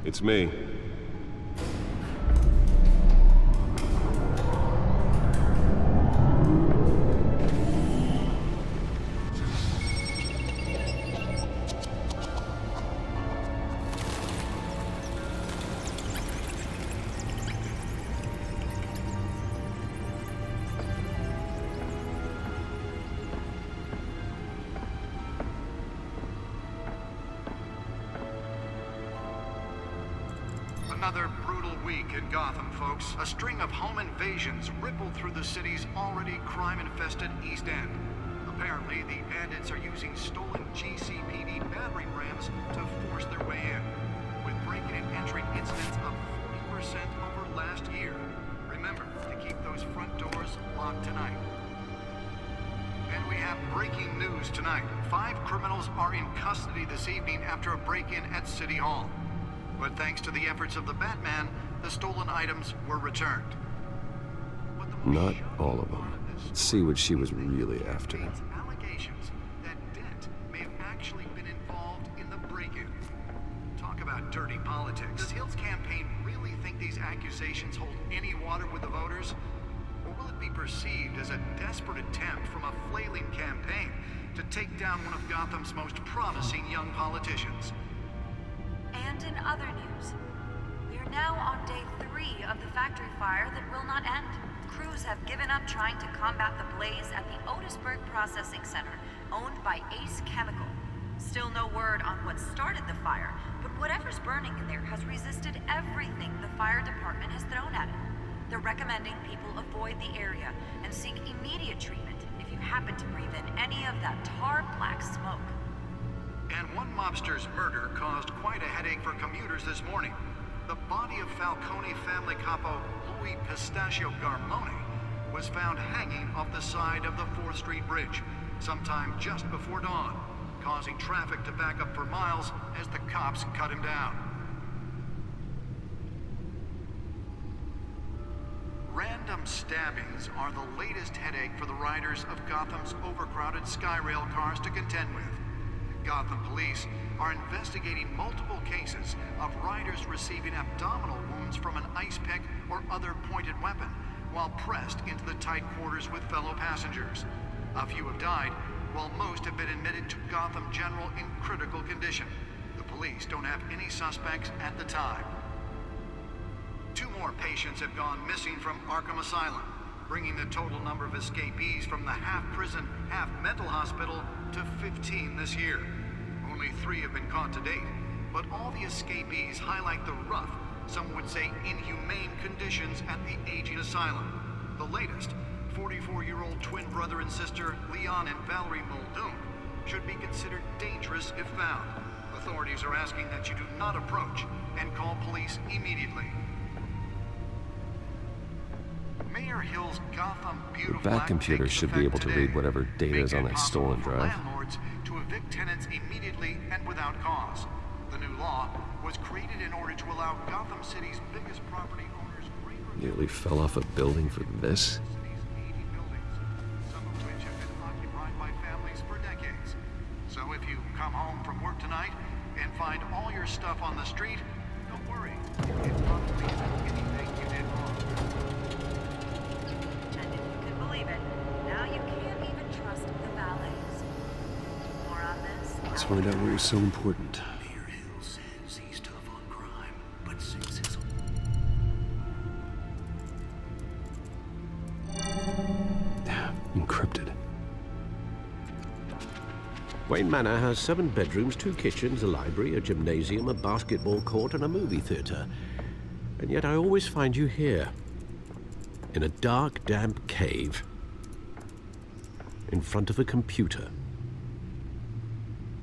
It's me. Another brutal week in Gotham, folks. A string of home invasions rippled through the city's already crime-infested East End. Apparently, the bandits are using stolen GCPD battering rams to force their way in, with break-in and entry incidents up 40% over last year. Remember to keep those front doors locked tonight. And we have breaking news tonight. 5 criminals are in custody this evening after a break-in at City Hall. But thanks to the efforts of the Batman, the stolen items were returned. Not all of them. Let's see what she was really after. Allegations that Dent may have actually been involved in the break-in. Talk about dirty politics. Does Hill's campaign really think these accusations hold any water with the voters? Or will it be perceived as a desperate attempt from a flailing campaign to take down one of Gotham's most promising young politicians? And in other news, we are now on day 3 of the factory fire that will not end. Crews have given up trying to combat the blaze at the Otisburg Processing Center, owned by Ace Chemical. Still no word on what started the fire, but whatever's burning in there has resisted everything the fire department has thrown at it. They're recommending people avoid the area and seek immediate treatment if you happen to breathe in any of that tar black smoke. And one mobster's murder caused quite a headache for commuters this morning. The body of Falcone family capo Louis Pistachio Garmone was found hanging off the side of the 4th Street Bridge sometime just before dawn, causing traffic to back up for miles as the cops cut him down. Random stabbings are the latest headache for the riders of Gotham's overcrowded Skyrail cars to contend with. Gotham police are investigating multiple cases of riders receiving abdominal wounds from an ice pick or other pointed weapon while pressed into the tight quarters with fellow passengers. A few have died, while most have been admitted to Gotham General in critical condition. The police don't have any suspects at the time. 2 more patients have gone missing from Arkham Asylum, bringing the total number of escapees from the half-prison, half-mental hospital to 15 this year. Only 3 have been caught to date, but all the escapees highlight the rough, some would say inhumane conditions at the aging asylum. The latest, 44-year-old twin brother and sister Leon and Valerie Muldoon, should be considered dangerous if found. Authorities are asking that you do not approach and call police immediately. Mayor Hill's Gotham Beautiful The Bat computer should be able to read whatever data is on that stolen drive. Landlords to evict tenants immediately and without cause. The new law was created in order to allow Gotham City's biggest property owners greater... Nearly fell off a building for this. City's 80 buildings, some of which have been occupied by families for decades. So if you come home from work tonight and find all your stuff on the street, don't worry. It probably isn't anything you did wrong. And if you can believe it, now you can't even trust the valets. More on this. Let's find out why you're so important. Mayor Hill says he's tough on crime, but since his... Encrypted. Wayne Manor has 7 bedrooms, 2 kitchens, a library, a gymnasium, a basketball court, and a movie theater. And yet I always find you here, in a dark, damp cave, in front of a computer.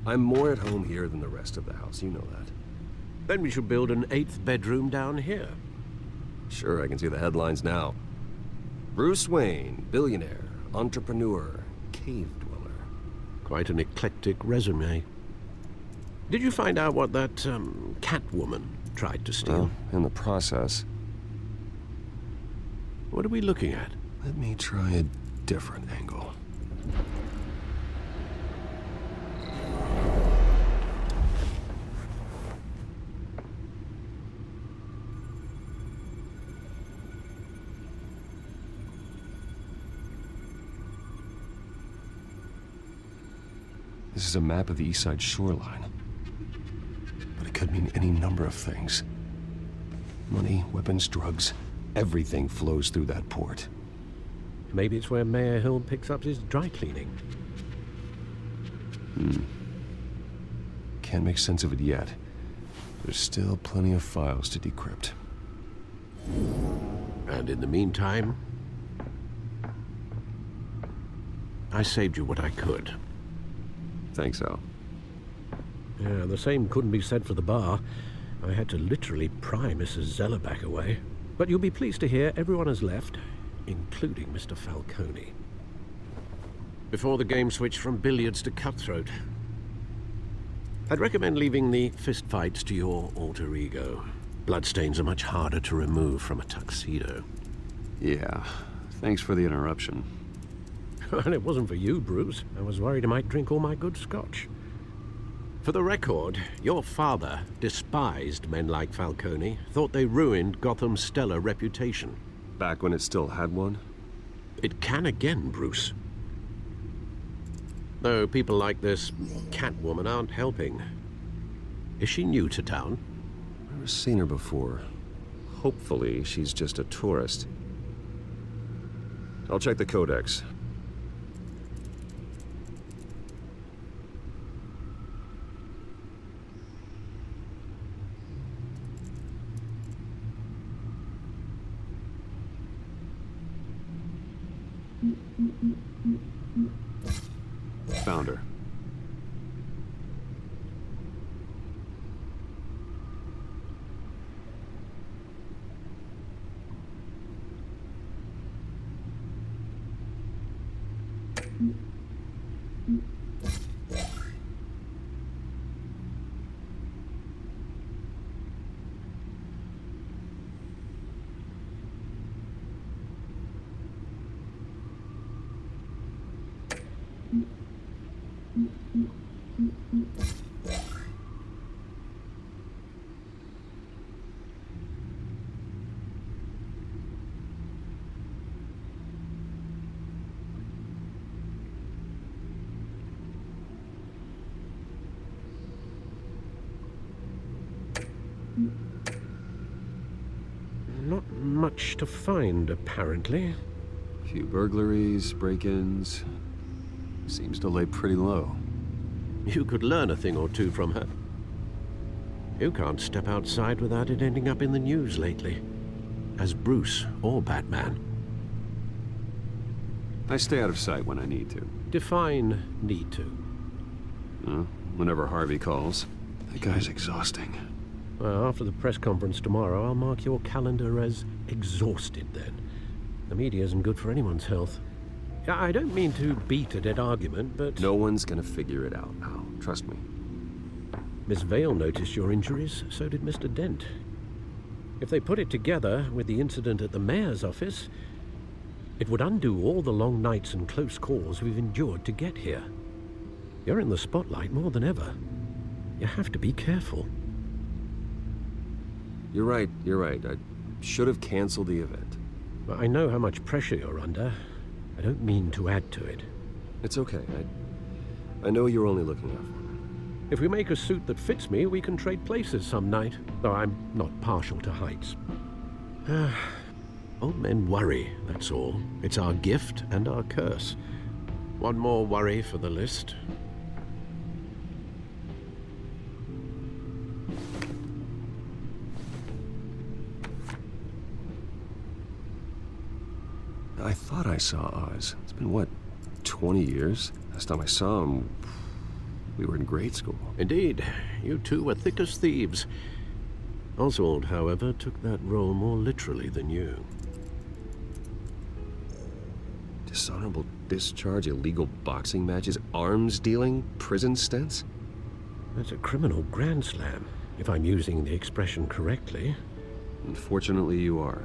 I'm more at home here than the rest of the house, you know that. Then we should build an 8th bedroom down here. Sure, I can see the headlines now. Bruce Wayne, billionaire, entrepreneur, cave dweller. Quite an eclectic resume. Did you find out what that, Catwoman tried to steal? Well, in the process. What are we looking at? Let me try a different angle. This is a map of the east side shoreline. But it could mean any number of things. Money, weapons, drugs, everything flows through that port. Maybe it's where Mayor Hill picks up his dry cleaning. Can't make sense of it yet. There's still plenty of files to decrypt. And in the meantime, I saved you what I could. Thanks, Al. Yeah, the same couldn't be said for the bar. I had to literally pry Mrs. Zeller back away. But you'll be pleased to hear everyone has left, including Mr. Falcone. Before the game switched from billiards to cutthroat. I'd recommend leaving the fistfights to your alter ego. Bloodstains are much harder to remove from a tuxedo. Yeah, thanks for the interruption. And it wasn't for you, Bruce. I was worried I might drink all my good scotch. For the record, your father despised men like Falcone, thought they ruined Gotham's stellar reputation. Back when it still had one? It can again, Bruce. Though people like this Catwoman aren't helping. Is she new to town? Never seen her before. Hopefully, she's just a tourist. I'll check the codex. Found her. Not much to find, apparently. Few burglaries, break-ins. Seems to lay pretty low. You could learn a thing or two from her. You can't step outside without it ending up in the news lately. As Bruce or Batman. I stay out of sight when I need to. Define need to. Whenever Harvey calls. That guy's exhausting. Well, after the press conference tomorrow, I'll mark your calendar as exhausted then. The media isn't good for anyone's health. I don't mean to beat a dead argument, but... No one's gonna figure it out, Al. Trust me. Miss Vale noticed your injuries, so did Mr. Dent. If they put it together with the incident at the mayor's office, it would undo all the long nights and close calls we've endured to get here. You're in the spotlight more than ever. You have to be careful. You're right. I should have canceled the event. Well, I know how much pressure you're under. I don't mean to add to it. It's okay. I know you're only looking out for me. If we make a suit that fits me, we can trade places some night. Though I'm not partial to heights. Old men worry, that's all. It's our gift and our curse. One more worry for the list. I thought I saw Oz. It's been, what, 20 years? Last time I saw him, we were in grade school. Indeed. You two were thick as thieves. Oswald, however, took that role more literally than you. Dishonorable discharge, illegal boxing matches, arms dealing, prison stints? That's a criminal grand slam, if I'm using the expression correctly. Unfortunately, you are.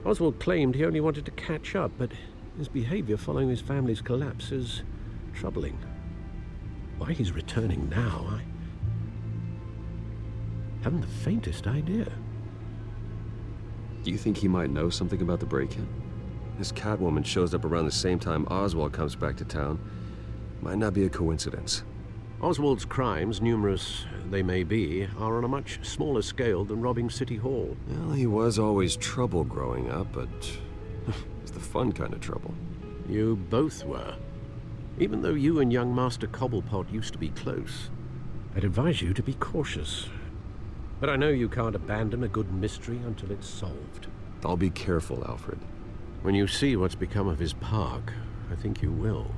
Oswald claimed he only wanted to catch up, but his behavior following his family's collapse is troubling. Why he's returning now, I haven't the faintest idea. Do you think he might know something about the break-in? This Catwoman shows up around the same time Ozwald comes back to town. Might not be a coincidence. Oswald's crimes, numerous they may be, are on a much smaller scale than robbing City Hall. Well, he was always trouble growing up, but it's the fun kind of trouble. You both were. Even though you and young Master Cobblepot used to be close, I'd advise you to be cautious. But I know you can't abandon a good mystery until it's solved. I'll be careful, Alfred. When you see what's become of his park, I think you will.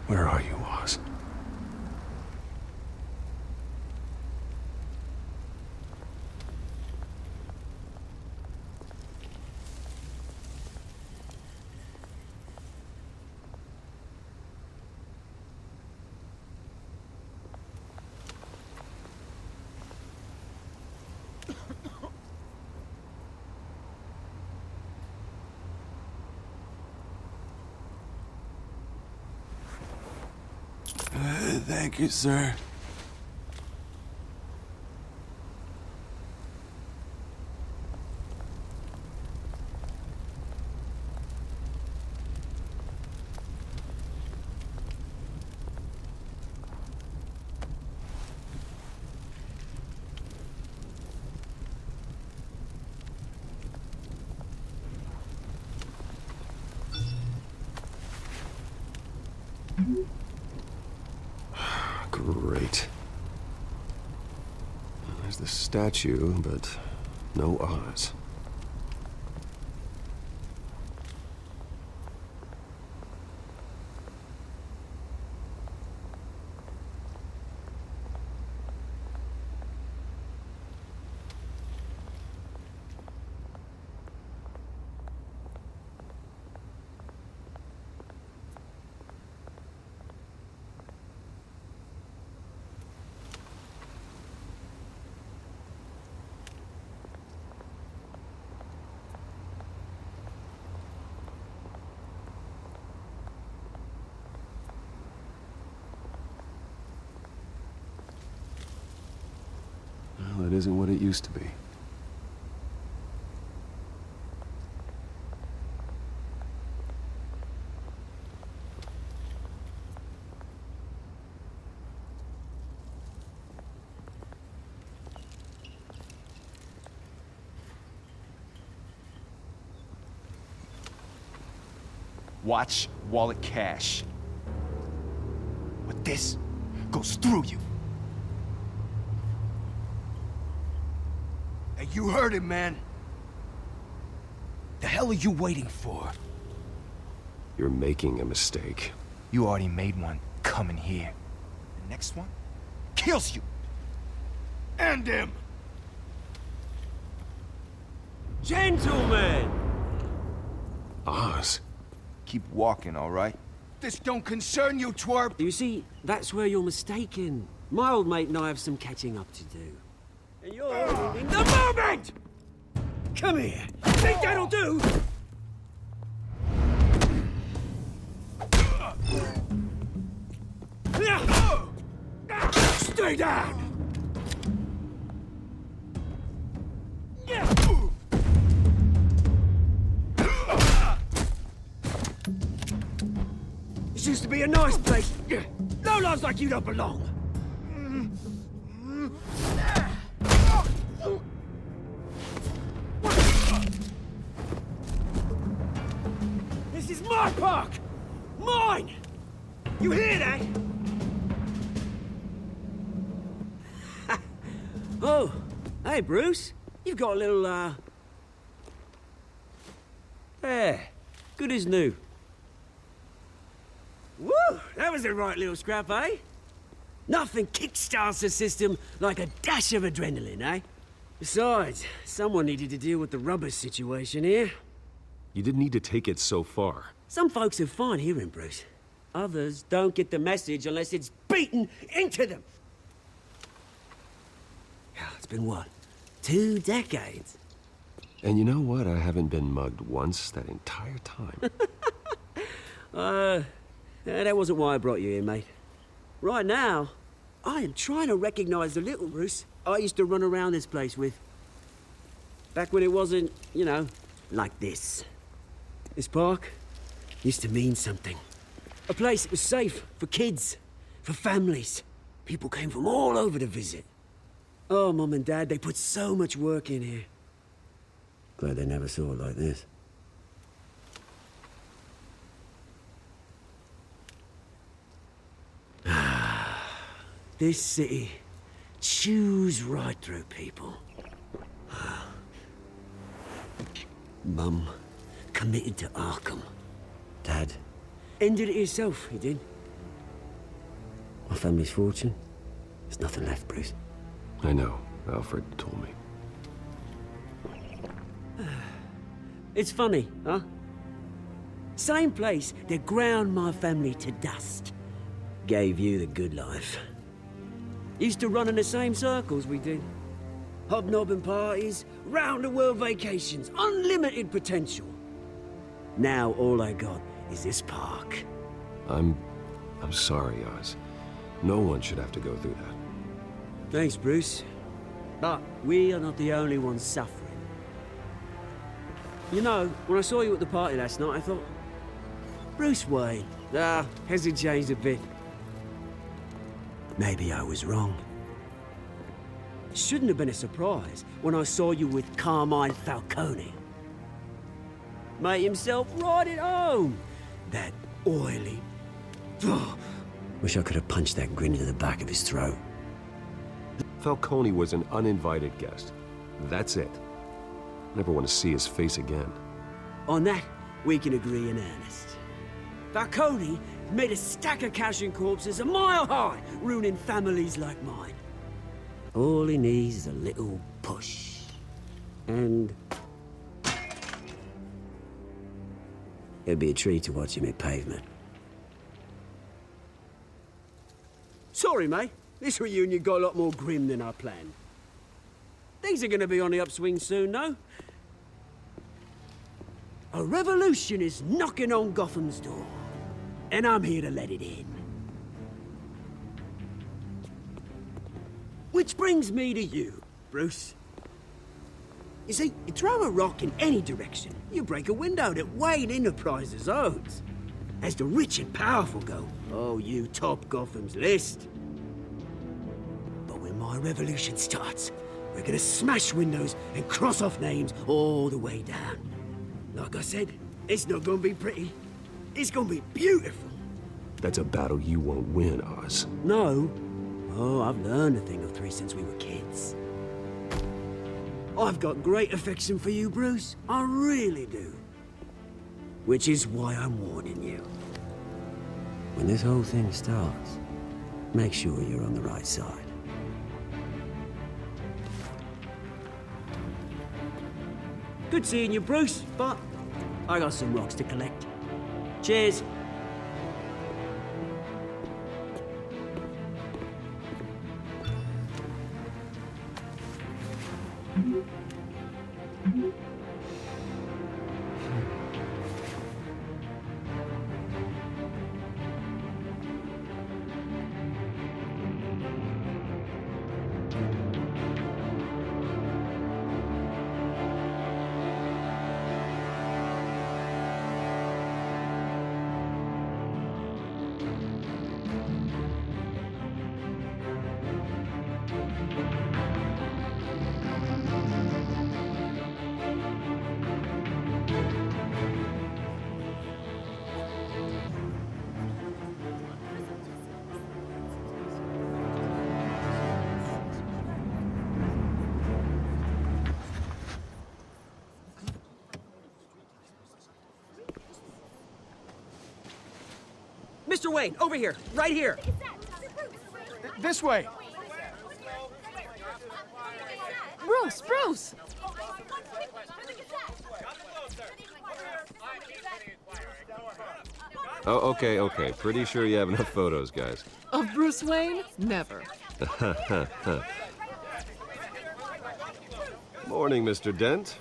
Where are you, Oz? Thank you, sir. Great. There's the statue, but no Oz. Well, it isn't what it used to be. Watch wallet cash. But this goes through you. Hey, you heard it, man. The hell are you waiting for? You're making a mistake. You already made one coming here. The next one kills you. And him. Gentlemen! Oz? Keep walking, all right? This don't concern you, twerp. You see, that's where you're mistaken. My old mate and I have some catching up to do. And you're in the moment! Come here. Think that'll do? Stay down! This used to be a nice place. No lives like you don't belong. This is my park! Mine! You hear that? Oh, hey, Bruce. You've got a little, There. Good as new. Woo! That was a right little scrap, eh? Nothing kickstarts the system like a dash of adrenaline, eh? Besides, someone needed to deal with the rubber situation here. You didn't need to take it so far. Some folks are fine hearing, Bruce. Others don't get the message unless it's beaten into them. It's been what? 2 decades? And you know what? I haven't been mugged once that entire time. That wasn't why I brought you here, mate. Right now, I am trying to recognize the little Bruce I used to run around this place with. Back when it wasn't, you know, like this. This park used to mean something. A place that was safe for kids, for families. People came from all over to visit. Oh, Mum and Dad, they put so much work in here. Glad they never saw it like this. This city chews right through people. Mum committed to Arkham. Dad ended it himself, he did. My family's fortune, there's nothing left, Bruce. I know. Alfred told me. It's funny, huh? Same place that ground my family to dust. Gave you the good life. Used to run in the same circles we did. Hobnobbing parties, round-the-world vacations, unlimited potential. Now all I got is this park. I'm sorry, Oz. No one should have to go through that. Thanks, Bruce. But we are not the only ones suffering. You know, when I saw you at the party last night, I thought, Bruce Wayne. Has he changed a bit? Maybe I was wrong. Shouldn't have been a surprise when I saw you with Carmine Falcone. Made himself right at home. That oily... Wish I could have punched that grin into the back of his throat. Falcone was an uninvited guest. That's it. Never want to see his face again. On that, we can agree in earnest. Falcone made a stack of cash and corpses a mile high, ruining families like mine. All he needs is a little push. And... it'd be a treat to watch him hit pavement. Sorry, mate. This reunion got a lot more grim than I planned. Things are gonna be on the upswing soon, though. A revolution is knocking on Gotham's door, and I'm here to let it in. Which brings me to you, Bruce. You see, you throw a rock in any direction, you break a window that Wayne Enterprises owns. As the rich and powerful go, oh, you top Gotham's list. But when my revolution starts, we're gonna smash windows and cross off names all the way down. Like I said, it's not gonna be pretty. It's gonna be beautiful. That's a battle you won't win, Oz. No. Oh, I've learned a thing or three since we were kids. I've got great affection for you, Bruce. I really do. Which is why I'm warning you. When this whole thing starts, make sure you're on the right side. Good seeing you, Bruce, but I got some rocks to collect. Cheers. Mr. Wayne, over here, right here. This way. Bruce! Oh, okay. Pretty sure you have enough photos, guys. Of Bruce Wayne? Never. Morning, Mr. Dent.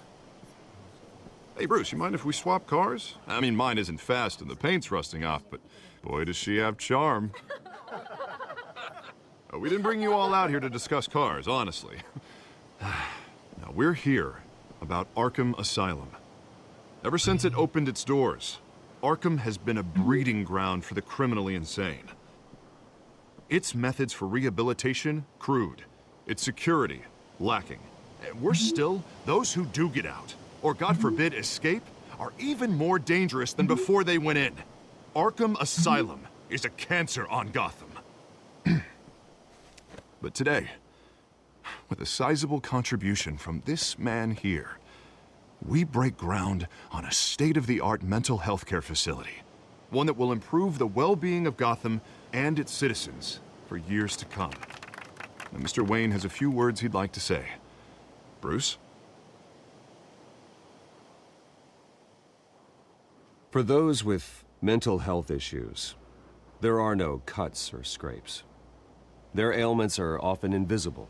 Hey, Bruce, you mind if we swap cars? I mean, mine isn't fast and the paint's rusting off, but boy, does she have charm. We didn't bring you all out here to discuss cars, honestly. Now, we're here about Arkham Asylum. Ever since it opened its doors, Arkham has been a breeding ground for the criminally insane. Its methods for rehabilitation, crude. Its security, lacking. And worse still, those who do get out, or God forbid escape, are even more dangerous than before they went in. Arkham Asylum is a cancer on Gotham. But today, with a sizable contribution from this man here, we break ground on a state-of-the-art mental health care facility. One that will improve the well-being of Gotham and its citizens for years to come. Now, Mr. Wayne has a few words he'd like to say. Bruce? For those with mental health issues, there are no cuts or scrapes. Their ailments are often invisible,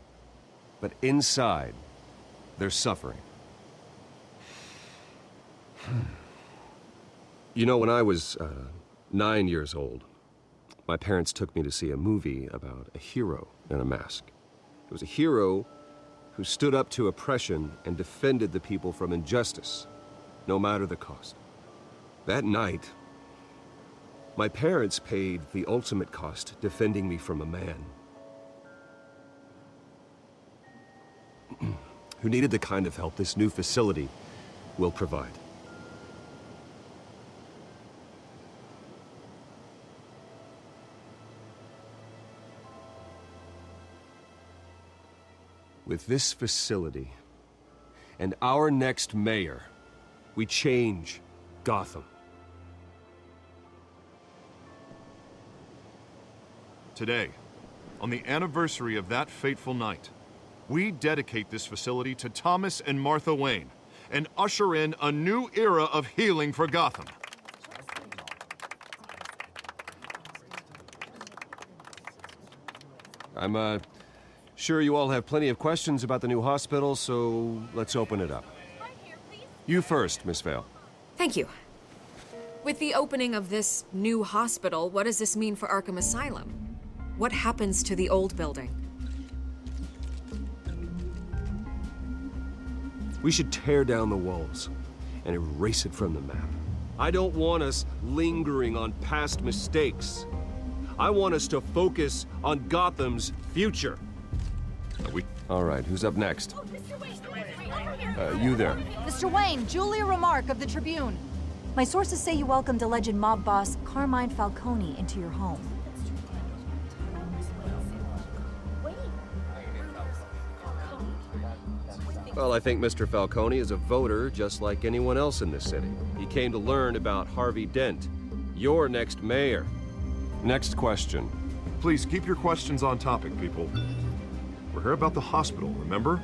but inside, they're suffering. You know, when I was 9 years old, my parents took me to see a movie about a hero in a mask. It was a hero who stood up to oppression and defended the people from injustice, no matter the cost. That night, my parents paid the ultimate cost defending me from a man who needed the kind of help this new facility will provide. With this facility and our next mayor, we change Gotham. Today, on the anniversary of that fateful night, we dedicate this facility to Thomas and Martha Wayne and usher in a new era of healing for Gotham. I'm sure you all have plenty of questions about the new hospital, so let's open it up. You first, Miss Vale. Thank you. With the opening of this new hospital, what does this mean for Arkham Asylum? What happens to the old building? We should tear down the walls and erase it from the map. I don't want us lingering on past mistakes. I want us to focus on Gotham's future. All right, who's up next? You there. Mr. Wayne, Julia Remark of the Tribune. My sources say you welcomed alleged mob boss Carmine Falcone into your home. Well, I think Mr. Falcone is a voter just like anyone else in this city. He came to learn about Harvey Dent, your next mayor. Next question. Please keep your questions on topic, people. We're here about the hospital, remember?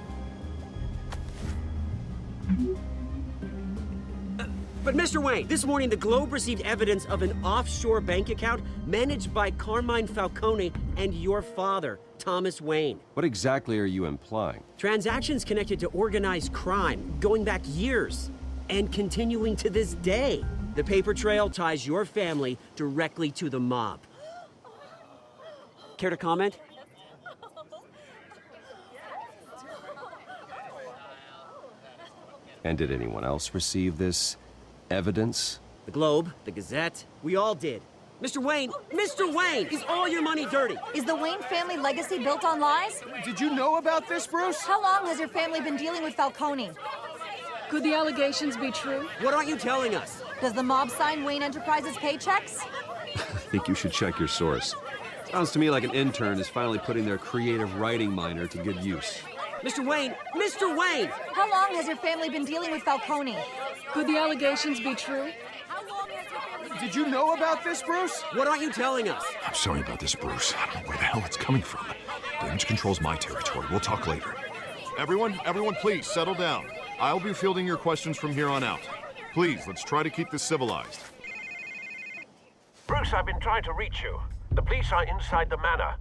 But Mr. Wayne, this morning the Globe received evidence of an offshore bank account managed by Carmine Falcone and your father, Thomas Wayne. What exactly are you implying? Transactions connected to organized crime, going back years, and continuing to this day. The paper trail ties your family directly to the mob. Care to comment? And did anyone else receive this evidence? The Globe, the Gazette, we all did. Mr. Wayne, is all your money dirty? Is the Wayne family legacy built on lies? Did you know about this, Bruce? How long has your family been dealing with Falcone? Could the allegations be true? What aren't you telling us? Does the mob sign Wayne Enterprises paychecks? I think you should check your source. Sounds to me like an intern is finally putting their creative writing minor to good use. Mr. Wayne! How long has your family been dealing with Falcone? Could the allegations be true? Did you know about this, Bruce? What aren't you telling us? I'm sorry about this, Bruce. I don't know where the hell it's coming from. Damage control's my territory. We'll talk later. Everyone, please settle down. I'll be fielding your questions from here on out. Please, let's try to keep this civilized. Bruce, I've been trying to reach you. The police are inside the manor.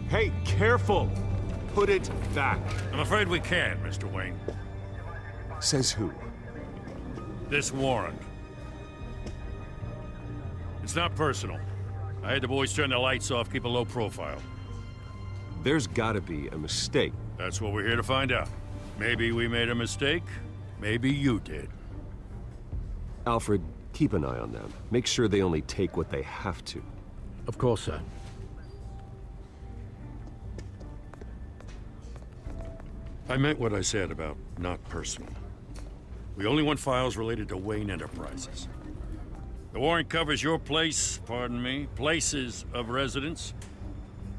Hey, careful! Put it back. I'm afraid we can't, Mr. Wayne. Says who? This warrant. It's not personal. I had the boys turn the lights off, keep a low profile. There's gotta be a mistake. That's what we're here to find out. Maybe we made a mistake. Maybe you did. Alfred, keep an eye on them. Make sure they only take what they have to. Of course, sir. I meant what I said about not personal. We only want files related to Wayne Enterprises. The warrant covers your place, pardon me, places of residence,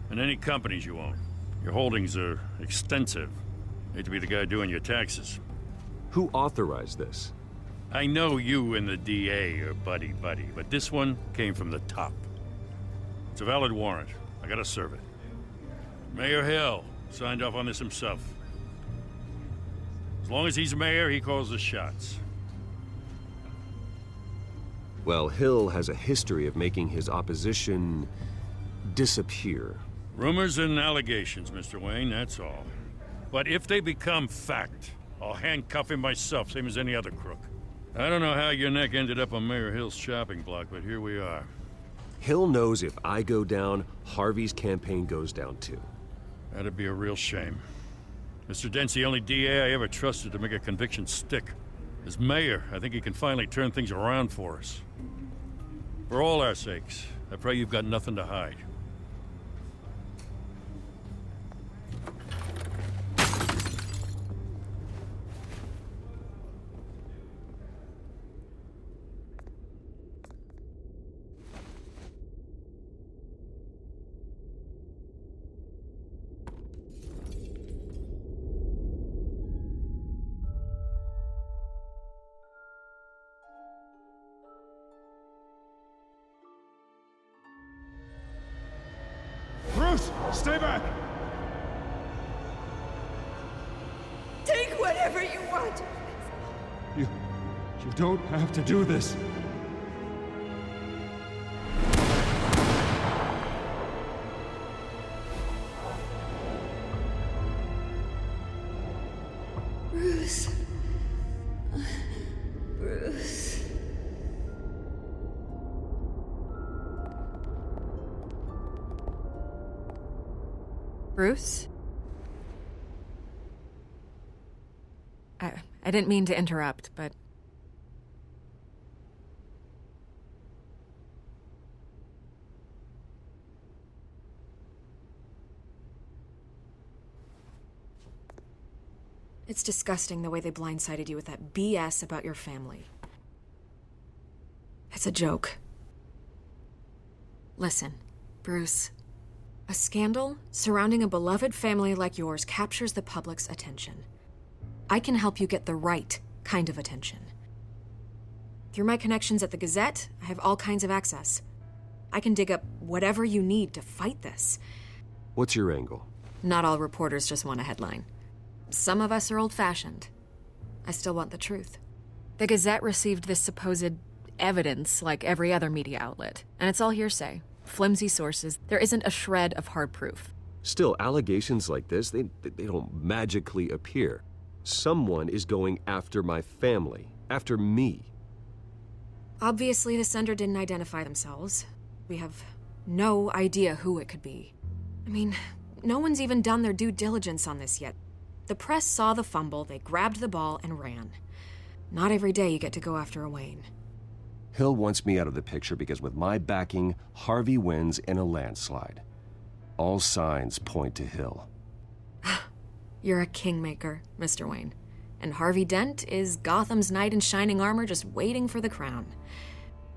and any companies you own. Your holdings are extensive. Hate to be the guy doing your taxes. Who authorized this? I know you and the DA are buddy-buddy, but this one came from the top. It's a valid warrant. I gotta serve it. Mayor Hill signed off on this himself. As long as he's mayor, he calls the shots. Well, Hill has a history of making his opposition disappear. Rumors and allegations, Mr. Wayne, that's all. But if they become fact, I'll handcuff him myself, same as any other crook. I don't know how your neck ended up on Mayor Hill's shopping block, but here we are. Hill knows if I go down, Harvey's campaign goes down too. That'd be a real shame. Mr. Dent's the only DA I ever trusted to make a conviction stick. As mayor, I think he can finally turn things around for us. For all our sakes, I pray you've got nothing to hide. Bruce, stay back! Take whatever you want. You don't have to do this. Bruce. Bruce. Bruce? I didn't mean to interrupt, but... It's disgusting the way they blindsided you with that BS about your family. It's a joke. Listen, Bruce. A scandal surrounding a beloved family like yours captures the public's attention. I can help you get the right kind of attention. Through my connections at the Gazette, I have all kinds of access. I can dig up whatever you need to fight this. What's your angle? Not all reporters just want a headline. Some of us are old-fashioned. I still want the truth. The Gazette received this supposed evidence like every other media outlet, and it's all hearsay. Flimsy sources. There isn't a shred of hard proof. Still, allegations like this, they don't magically appear. Someone is going after my family, after me. Obviously, the sender didn't identify themselves. We have no idea who it could be. I mean, no one's even done their due diligence on this yet. The press saw the fumble, they grabbed the ball and ran. Not every day you get to go after a Wayne. Hill wants me out of the picture because with my backing, Harvey wins in a landslide. All signs point to Hill. You're a kingmaker, Mr. Wayne. And Harvey Dent is Gotham's knight in shining armor just waiting for the crown.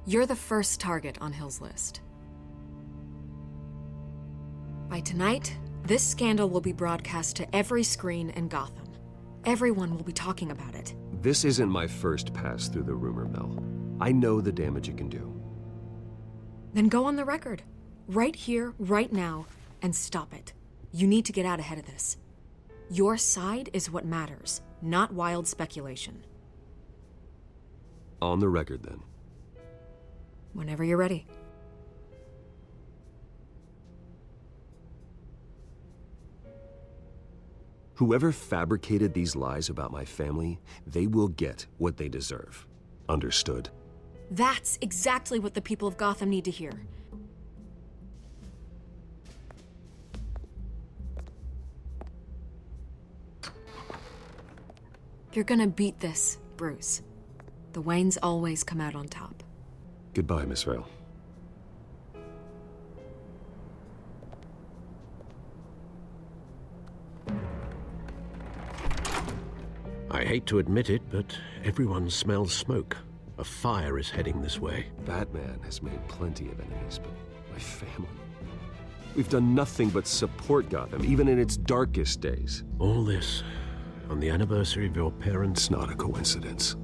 You're the first target on Hill's list. By tonight, this scandal will be broadcast to every screen in Gotham. Everyone will be talking about it. This isn't my first pass through the rumor mill. I know the damage it can do. Then go on the record. Right here, right now, and stop it. You need to get out ahead of this. Your side is what matters, not wild speculation. On the record, then. Whenever you're ready. Whoever fabricated these lies about my family, they will get what they deserve. Understood? That's exactly what the people of Gotham need to hear. You're gonna beat this, Bruce. The Waynes always come out on top. Goodbye, Miss Vale. I hate to admit it, but everyone smells smoke. A fire is heading this way. Batman has made plenty of enemies, but my family... We've done nothing but support Gotham, even in its darkest days. All this on the anniversary of your parents'... It's not a coincidence.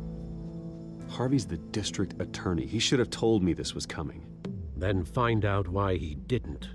Harvey's the district attorney. He should have told me this was coming. Then find out why he didn't.